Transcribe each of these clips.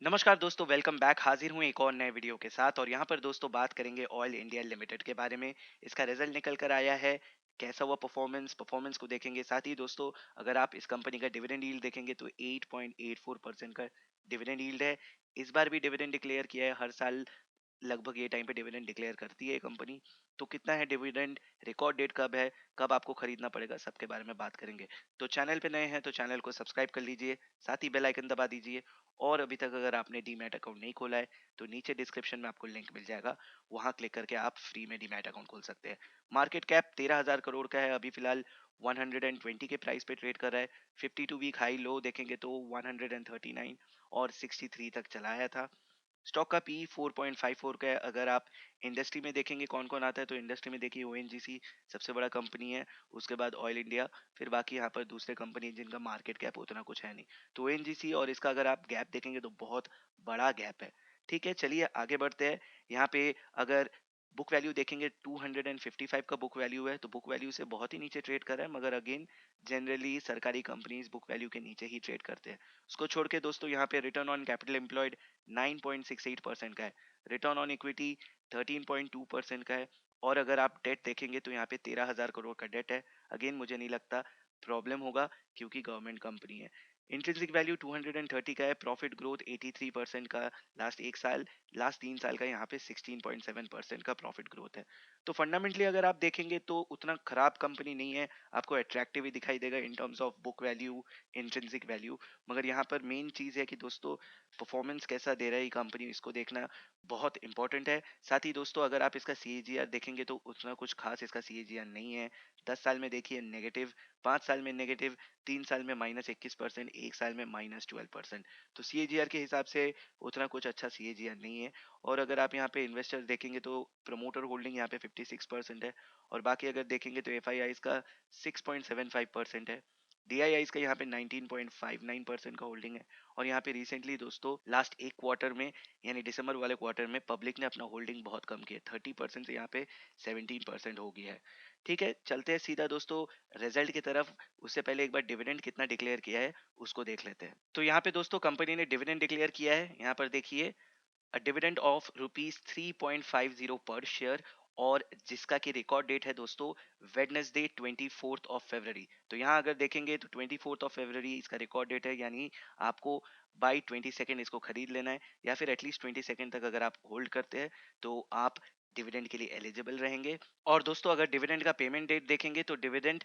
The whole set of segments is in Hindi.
नमस्कार दोस्तों, वेलकम बैक। हाजिर हूँ एक और नए वीडियो के साथ और यहाँ पर दोस्तों बात करेंगे ऑयल इंडिया लिमिटेड के बारे में। इसका रिजल्ट निकल कर आया है, कैसा हुआ परफॉर्मेंस परफॉर्मेंस को देखेंगे। साथ ही दोस्तों अगर आप इस कंपनी का डिविडेंड यील्ड देखेंगे तो 8.84% का डिविडेंड यील्ड है। इस बार भी डिविडेंड डिक्लेयर किया है। हर साल लगभग ये टाइम पे डिविडेंड डिक्लेयर करती है ये कंपनी। तो कितना है डिविडेंड, रिकॉर्ड डेट कब है, कब आपको खरीदना पड़ेगा, सबके बारे में बात करेंगे। तो चैनल पे नए हैं तो चैनल को सब्सक्राइब कर लीजिए, साथ ही बेल आइकन दबा दीजिए। और अभी तक अगर आपने डीमैट अकाउंट नहीं खोला है तो नीचे डिस्क्रिप्शन में आपको लिंक मिल जाएगा, वहां क्लिक करके आप फ्री में डीमैट अकाउंट खोल सकते हैं। मार्केट कैप 13,000 करोड़ का है। अभी फिलहाल 120 के प्राइस पे ट्रेड कर रहा है। 52 वीक हाई लो देखेंगे तो 139 और 63 तक चलाया था। स्टॉक का पी 4.54 का है। अगर आप इंडस्ट्री में देखेंगे कौन कौन आता है तो इंडस्ट्री में देखिए ओएनजीसी सबसे बड़ा कंपनी है, उसके बाद ऑयल इंडिया, फिर बाकी यहाँ पर दूसरे कंपनी जिनका मार्केट कैप उतना कुछ है नहीं। तो ओएनजीसी और इसका अगर आप गैप देखेंगे तो बहुत बड़ा गैप है। ठीक है, चलिए आगे बढ़ते हैं। यहाँ पे अगर बुक वैल्यू देखेंगे 255 का बुक वैल्यू है, तो बुक वैल्यू से बहुत ही नीचे ट्रेड कर रहा है। मगर अगेन जनरली सरकारी कंपनीज बुक वैल्यू के नीचे ही ट्रेड करते हैं। उसको छोड़ के दोस्तों यहाँ पे रिटर्न ऑन कैपिटल एम्प्लॉयड 9.68% का है। रिटर्न ऑन इक्विटी 13.2% का है। और अगर आप डेट देखेंगे तो यहाँ पे 13,000 करोड़ का डेट है। अगेन मुझे नहीं लगता प्रॉब्लम होगा, क्योंकि गवर्नमेंट कंपनी है। इंट्रिंसिक वैल्यू 230 का है। प्रॉफिट ग्रोथ 83% का लास्ट एक साल, लास्ट 3 साल का यहाँ पे 16.7% का प्रॉफिट ग्रोथ है। तो फंडामेंटली अगर आप देखेंगे तो उतना खराब कंपनी नहीं है। आपको अट्रैक्टिव ही दिखाई देगा in terms of book value, intrinsic value. मगर यहाँ पर मेन चीज़ है कि दोस्तों परफॉर्मेंस कैसा दे रहा है ये कंपनी, इसको देखना बहुत इंपॉर्टेंट है। साथ ही दोस्तों अगर आप इसका सीएजीआर देखेंगे तो उतना कुछ खास इसका सीएजीआर नहीं है। 10 साल में देखिए नेगेटिव, 5 साल में नेगेटिव, 3 साल में -21%, एक साल में -12%। तो सीएजीआर के हिसाब से उतना कुछ अच्छा सीएजीआर नहीं है। और अगर आप यहाँ पे इन्वेस्टर्स देखेंगे तो प्रमोटर होल्डिंग यहाँ पे 56% है। और बाकी अगर देखेंगे तो एफ का 6.75% है। डीआईआईज का यहाँ पे 19.59% का होल्डिंग है। और यहाँ पे रिसेंटली दोस्तों लास्ट एक क्वार्टर में, यानी दिसंबर वाले क्वार्टर में, पब्लिक ने अपना होल्डिंग बहुत कम किया, 30% से यहाँ पे 17% हो गया है। ठीक है, चलते हैं सीधा दोस्तों रिजल्ट की तरफ। उससे पहले एक बार डिविडेंड कितना डिक्लेयर किया है उसको देख लेते हैं। तो यहाँ पे दोस्तों कंपनी ने डिविडेंड डिक्लेयर किया है। यहाँ पर देखिए अ डिविडेंड ऑफ रुपीज 3.50 पर शेयर, और जिसका की रिकॉर्ड डेट है दोस्तों वेडनेसडे 24 फरवरी। तो यहाँ अगर देखेंगे तो 24 फरवरी इसका रिकॉर्ड डेट है, यानी आपको बाई 22 इसको खरीद लेना है, या फिर एटलीस्ट 22 तक अगर आप होल्ड करते हैं तो आप डिविडेंड के लिए एलिजिबल रहेंगे। और दोस्तों अगर डिविडेंड का पेमेंट डेट देखेंगे तो dividend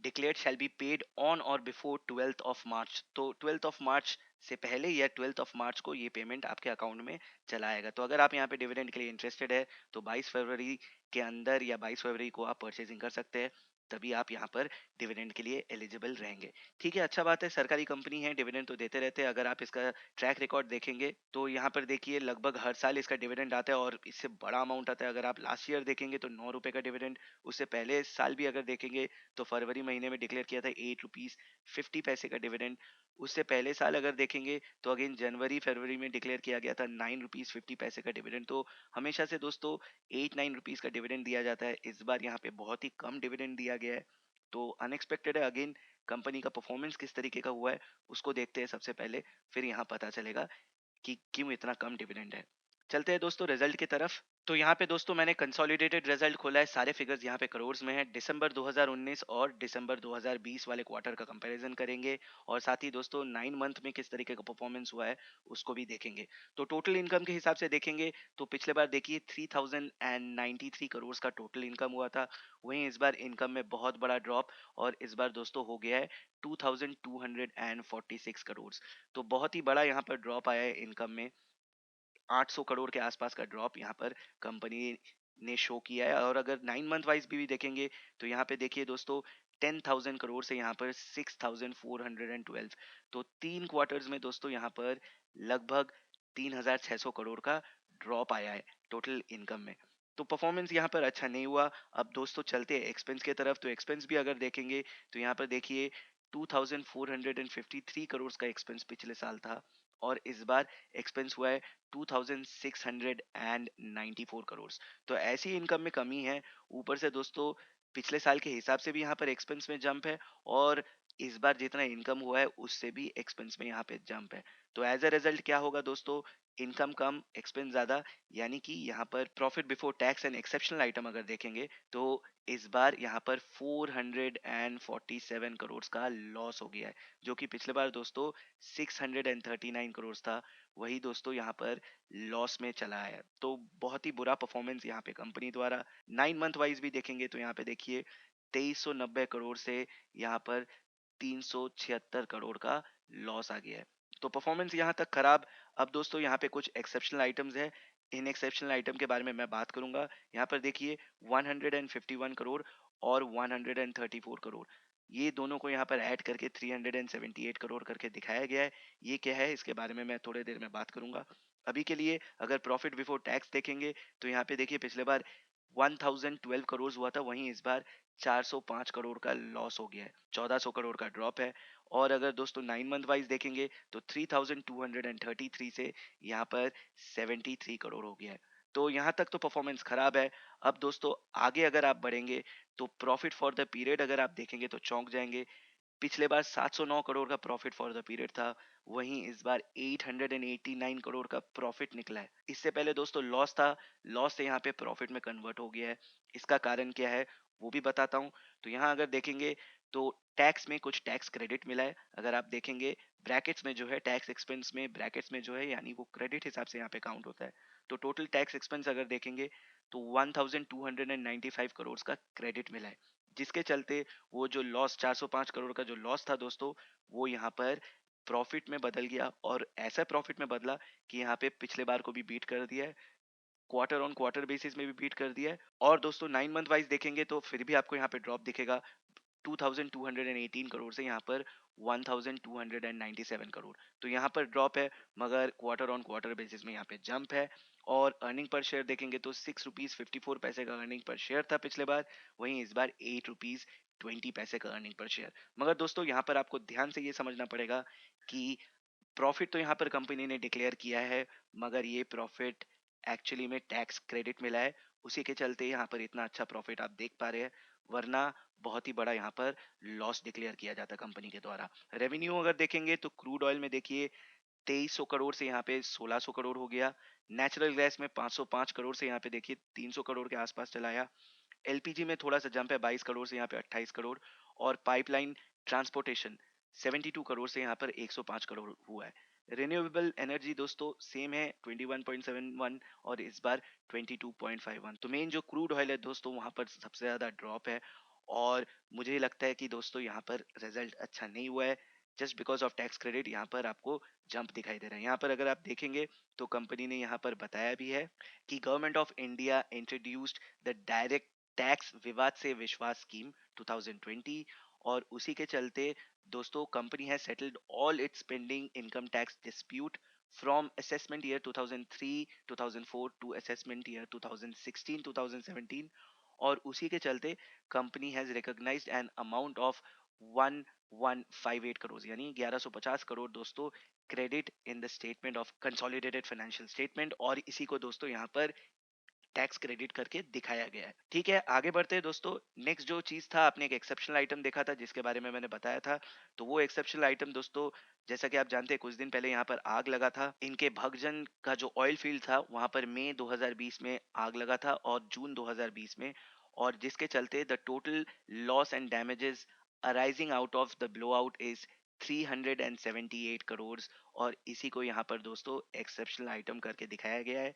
declared shall be paid on और बिफोर 12 मार्च। तो 12 मार्च से पहले या 12 मार्च को ये पेमेंट आपके अकाउंट में चला आएगा। तो अगर आप यहाँ पे डिविडेंड के लिए इंटरेस्टेड है तो 22 फरवरी के अंदर या 22 फरवरी को आप परचेजिंग कर सकते हैं, तभी आप यहाँ पर डिविडेंड के लिए एलिजिबल रहेंगे। ठीक है, अच्छा बात है, सरकारी कंपनी है, डिविडेंड तो देते रहते हैं। अगर आप इसका ट्रैक रिकॉर्ड देखेंगे तो यहाँ पर देखिए लगभग हर साल इसका डिविडेंड आता है, और इससे बड़ा अमाउंट आता है। अगर आप लास्ट ईयर देखेंगे तो 9 रुपए का डिविडेंड, उससे पहले साल भी अगर देखेंगे तो फरवरी महीने में डिक्लेयर किया था 8 रुपीज 50 पैसे का डिविडेंड। उससे पहले साल अगर देखेंगे तो अगेन जनवरी फरवरी में डिक्लेयर किया गया था 9 रुपीज 50 पैसे का डिविडेंड। तो हमेशा से दोस्तों 8-9 रुपीज का डिविडेंड दिया जाता है। इस बार यहाँ पे बहुत ही कम डिविडेंड दिया गया है, तो अनएक्सपेक्टेड है। अगेन कंपनी का परफॉर्मेंस किस तरीके का हुआ है उसको देखते हैं सबसे पहले, फिर यहाँ पता चलेगा कि क्यों इतना कम डिविडेंड है। चलते हैं दोस्तों रिजल्ट की तरफ। तो यहाँ पे दोस्तों मैंने कंसोलिडेटेड रिजल्ट खोला है। सारे फिगर्स यहाँ पे करोड़ में है। दिसंबर 2019 और दिसंबर 2020 वाले क्वार्टर का कंपैरिजन करेंगे, और साथ ही दोस्तों 9 मंथ में किस तरीके का परफॉर्मेंस हुआ है उसको भी देखेंगे। तो टोटल इनकम के हिसाब से देखेंगे तो पिछले बार देखिए 3093 करोड़ का टोटल इनकम हुआ था। वहीं इस बार इनकम में बहुत बड़ा ड्रॉप, और इस बार दोस्तों हो गया है 2246 करोड़। तो बहुत ही बड़ा यहाँ पर ड्रॉप आया है इनकम में। 800 करोड़ के आसपास का ड्रॉप यहाँ पर कंपनी ने शो किया है। और अगर 9 मंथ वाइज भी देखेंगे तो यहाँ पे देखिए दोस्तों 10,000 करोड़ से यहाँ पर 6,412। तो 3 क्वार्टर्स में दोस्तों यहाँ पर लगभग 3,600 करोड़ का ड्रॉप आया है टोटल इनकम में। तो परफॉर्मेंस यहाँ पर अच्छा नहीं हुआ। अब दोस्तों चलते हैं एक्सपेंस के तरफ। तो एक्सपेंस भी अगर देखेंगे तो यहाँ पर देखिए 2,453 करोड़ का एक्सपेंस पिछले साल था, और इस बार एक्सपेंस हुआ है 2,694 करोड़। तो ऐसी इनकम में कमी है। ऊपर से दोस्तों पिछले साल के हिसाब से भी यहाँ पर एक्सपेंस में जंप है, और इस बार जितना इनकम हुआ है उससे भी एक्सपेंस में यहाँ पे जंप है। तो एज अ रिजल्ट क्या होगा दोस्तों, इनकम कम एक्सपेंस ज्यादा, यानी कि यहाँ पर profit before tax and exceptional item अगर देखेंगे तो इस बार यहाँ पर 447 करोड़ का लॉस हो गया है, जो कि पिछले बार दोस्तों 639 करोड़ था। वही दोस्तों यहाँ पर लॉस में चला है, तो बहुत ही बुरा परफॉर्मेंस यहाँ पे कंपनी द्वारा। 9 मंथ वाइज भी देखेंगे तो यहाँ पे देखिए 2390 करोड़ से यहाँ पर 376 करोड़ का लॉस आ गया है। तो परफॉर्मेंस यहाँ तक खराब। अब दोस्तों यहाँ पे कुछ एक्सेप्शनल आइटम्स है, इन एक्सेप्शनल आइटम के बारे में मैं बात करूंगा। यहाँ पर देखिए 151 करोड़ और 134 करोड़, ये दोनों को यहाँ पर ऐड करके 378 करोड़ करके दिखाया गया है। ये क्या है इसके बारे में मैं थोड़ी देर में बात करूंगा। अभी के लिए अगर प्रॉफिट बिफोर टैक्स देखेंगे तो यहाँ पे देखिए पिछले बार 1012 करोड़ हुआ था, वहीं इस बार 405 करोड़ का लॉस हो गया है, 1400 करोड़ का ड्रॉप है। और अगर दोस्तों 9 मंथ वाइज देखेंगे तो 3233 से यहाँ पर 73 करोड़ हो गया है। तो यहाँ तक तो परफॉर्मेंस खराब है। अब दोस्तों आगे अगर आप बढ़ेंगे तो प्रॉफिट फॉर द पीरियड अगर आप देखेंगे तो चौंक जाएंगे। पिछले बार 709 करोड़ का प्रॉफिट फॉर द पीरियड था, वहीं इस बार 889 करोड़ का प्रॉफिट निकला है। इससे पहले दोस्तों लॉस था, लॉस से यहाँ पे प्रॉफिट में कन्वर्ट हो गया है। इसका कारण क्या है वो भी बताता हूँ। तो यहाँ अगर देखेंगे तो टैक्स में कुछ टैक्स क्रेडिट मिला है। अगर आप देखेंगे ब्रैकेट्स में जो है टैक्स एक्सपेंस में ब्रैकेट्स में जो है यानी वो क्रेडिट हिसाब से यहाँ पे काउंट होता है। तो टोटल टैक्स एक्सपेंस अगर देखेंगे तो 1295 करोड़ का क्रेडिट मिला है, जिसके चलते वो जो लॉस 405 करोड़ का जो लॉस था दोस्तों, वो यहाँ पर प्रॉफिट में बदल गया। और ऐसा प्रॉफिट में बदला कि यहाँ पे पिछले बार को भी बीट कर दिया है, क्वार्टर ऑन क्वार्टर बेसिस में भी बीट कर दिया है। और दोस्तों 9 मंथ वाइज देखेंगे तो फिर भी आपको यहाँ पे ड्रॉप दिखेगा 2218 करोड़ से यहाँ पर 1297 करोड़। तो यहाँ पर ड्रॉप है, मगर क्वार्टर ऑन क्वार्टर बेसिस में यहाँ पे जंप है। और अर्निंग पर शेयर देखेंगे तो 6 रुपीज 54 पैसे का अर्निंग पर शेयर था पिछले बार, वहीं इस बार 8 रुपीज 20 पैसे का अर्निंग पर शेयर। मगर दोस्तों यहाँ पर आपको ध्यान से ये समझना पड़ेगा कि प्रॉफिट तो यहाँ पर कंपनी ने डिक्लेयर किया है, मगर ये प्रॉफिट एक्चुअली में टैक्स क्रेडिट मिला है, उसी के चलते यहाँ पर इतना अच्छा प्रॉफिट आप देख पा रहे हैं। वरना बहुत ही बड़ा यहाँ पर लॉस डिक्लेयर किया जाता कंपनी के द्वारा। रेवेन्यू अगर देखेंगे तो क्रूड ऑयल में देखिए 2300 करोड़ से यहाँ पे 1600 करोड़ हो गया। नेचुरल गैस में 505 करोड़ से यहाँ पे देखिए 300 करोड़ के आसपास चला आया। एलपीजी में थोड़ा सा जंप है 22 करोड़ से यहाँ पे 28 करोड़। और पाइपलाइन ट्रांसपोर्टेशन 72 करोड़ से यहाँ पर 105 करोड़ हुआ है। रिन्यूएबल एनर्जी दोस्तों सेम है 21.71 और इस बार 22.51। तो मेन जो क्रूड ऑयल है दोस्तों वहां पर सबसे ज्यादा ड्रॉप है। और मुझे लगता है कि दोस्तों यहाँ पर रिजल्ट अच्छा नहीं हुआ है, just because of tax credit यहाँ पर आपको जंप दिखाई दे रहा है। यहाँ पर अगर आप देखेंगे तो कंपनी ने यहाँ पर बताया भी है कि government of India introduced the direct tax विवाद से विश्वास स्कीम 2020, और उसी के चलते दोस्तों company has settled all its pending income tax dispute from assessment year 2003-2004 to assessment year 2016-2017। और उसी के चलते company has recognised an amount of 1158 crore यानी 1150 करोड़ दोस्तों credit in the statement of consolidated financial statement, और इसी को दोस्तों यहाँ पर टैक्स क्रेडिट करके दिखाया गया है। ठीक है, आगे बढ़ते हैं दोस्तों। नेक्स्ट जो चीज था, आपने एक एक्सेप्शनल आइटम देखा था जिसके बारे में मैंने बताया था। तो वो एक्सेप्शनल आइटम दोस्तों, जैसा कि आप जानते हैं कुछ दिन पहले यहाँ पर आग लगा था। इनके भगजन का जो ऑयल फील्ड था वहां पर मई 2020 में आग लगा था और जून 2020 में, और जिसके चलते the total loss and damages arising out of the blow out is 378 crore. और इसी को यहाँ पर दोस्तों एक्सेप्शनल आइटम करके दिखाया गया है।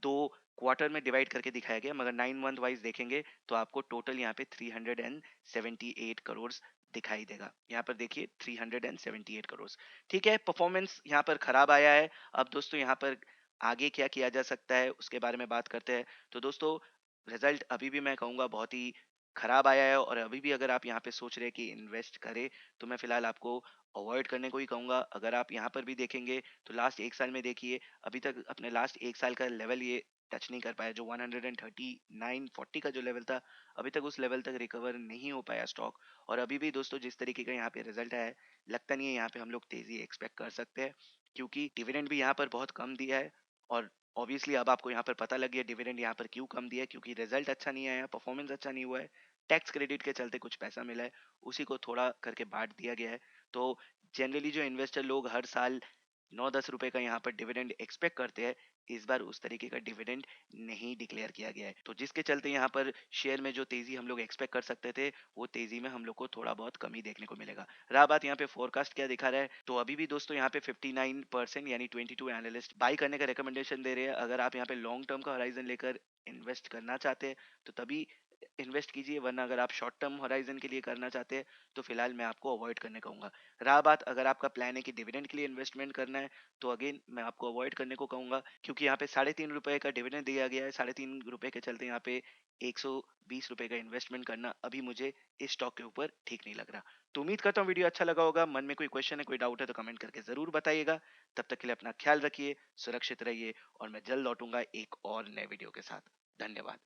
दो क्वार्टर में डिवाइड करके दिखाया गया, मगर 9 मंथ वाइज देखेंगे तो आपको टोटल यहाँ पे 378 करोड़ दिखाई देगा। यहाँ पर देखिए 378 करोड़। ठीक है, परफॉर्मेंस यहाँ पर खराब आया है। अब दोस्तों यहाँ पर आगे क्या किया जा सकता है उसके बारे में बात करते हैं। तो दोस्तों रिजल्ट अभी भी मैं कहूँगा बहुत ही खराब आया है, और अभी भी अगर आप यहाँ पे सोच रहे हैं कि इन्वेस्ट करें तो मैं फिलहाल आपको अवॉइड करने को ही कहूँगा। अगर आप यहाँ पर भी देखेंगे तो लास्ट 1 साल में देखिए अभी तक अपने लास्ट 1 साल का लेवल ये टच नहीं कर पाया, जो 139.40 का जो लेवल था अभी तक उस लेवल तक रिकवर नहीं हो पाया स्टॉक। और अभी भी दोस्तों जिस तरीके का यहाँ पे रिजल्ट आया है, लगता नहीं है यहाँ पे हम लोग तेजी एक्सपेक्ट कर सकते हैं, क्योंकि डिविडेंड भी यहाँ पर बहुत कम दिया है। और ऑब्वियसली अब आपको यहाँ पर पता लग गया डिविडेंड यहाँ पर क्यों कम दिया है, क्योंकि रिजल्ट अच्छा नहीं आया, परफॉर्मेंस अच्छा नहीं हुआ है। टैक्स क्रेडिट के चलते कुछ पैसा मिला है, उसी को थोड़ा करके बांट दिया गया है। तो जनरली जो इन्वेस्टर लोग हर साल 9-10 रुपए का यहाँ पर डिविडेंड एक्सपेक्ट करते हैं, इस बार उस तरीके का डिविडेंड नहीं डिक्लेयर किया गया है, तो जिसके चलते यहाँ पर शेयर में जो तेजी हम लोग एक्सपेक्ट कर सकते थे, वो तेजी में हम लोग को थोड़ा बहुत कमी देखने को मिलेगा। रहा बात यहाँ पे फोरकास्ट क्या दिखा रहा है, तो अभी भी दोस्तों यहाँ पे 59% यानी 22 एनालिस्ट बाई करने का रिकमेंडेशन दे रहे हैं। अगर आप यहाँ पे लॉन्ग टर्म का होराइजन लेकर इन्वेस्ट करना चाहते हैं तो तभी इन्वेस्ट कीजिए, वरना अगर आप शॉर्ट टर्म होराइजन के लिए करना चाहते हैं तो फिलहाल मैं आपको अवॉइड करने कहूंगा। रहा बात अगर आपका प्लान है कि डिविडेंड के लिए इन्वेस्टमेंट करना है, तो अगेन मैं आपको अवॉइड करने को कहूंगा, क्योंकि यहाँ पे 3.5 रुपए का डिविडेंड दिया गया है। 3.5 रुपए के चलते यहाँ पे 120 रुपए का इन्वेस्टमेंट करना अभी मुझे इस स्टॉक के ऊपर ठीक नहीं लग रहा। तो उम्मीद करता हूँ वीडियो अच्छा लगा होगा। मन में कोई क्वेश्चन है, कोई डाउट है तो कमेंट करके जरूर बताइएगा। तब तक के लिए अपना ख्याल रखिए, सुरक्षित रहिए, और मैं जल्द लौटूंगा एक और नए वीडियो के साथ। धन्यवाद।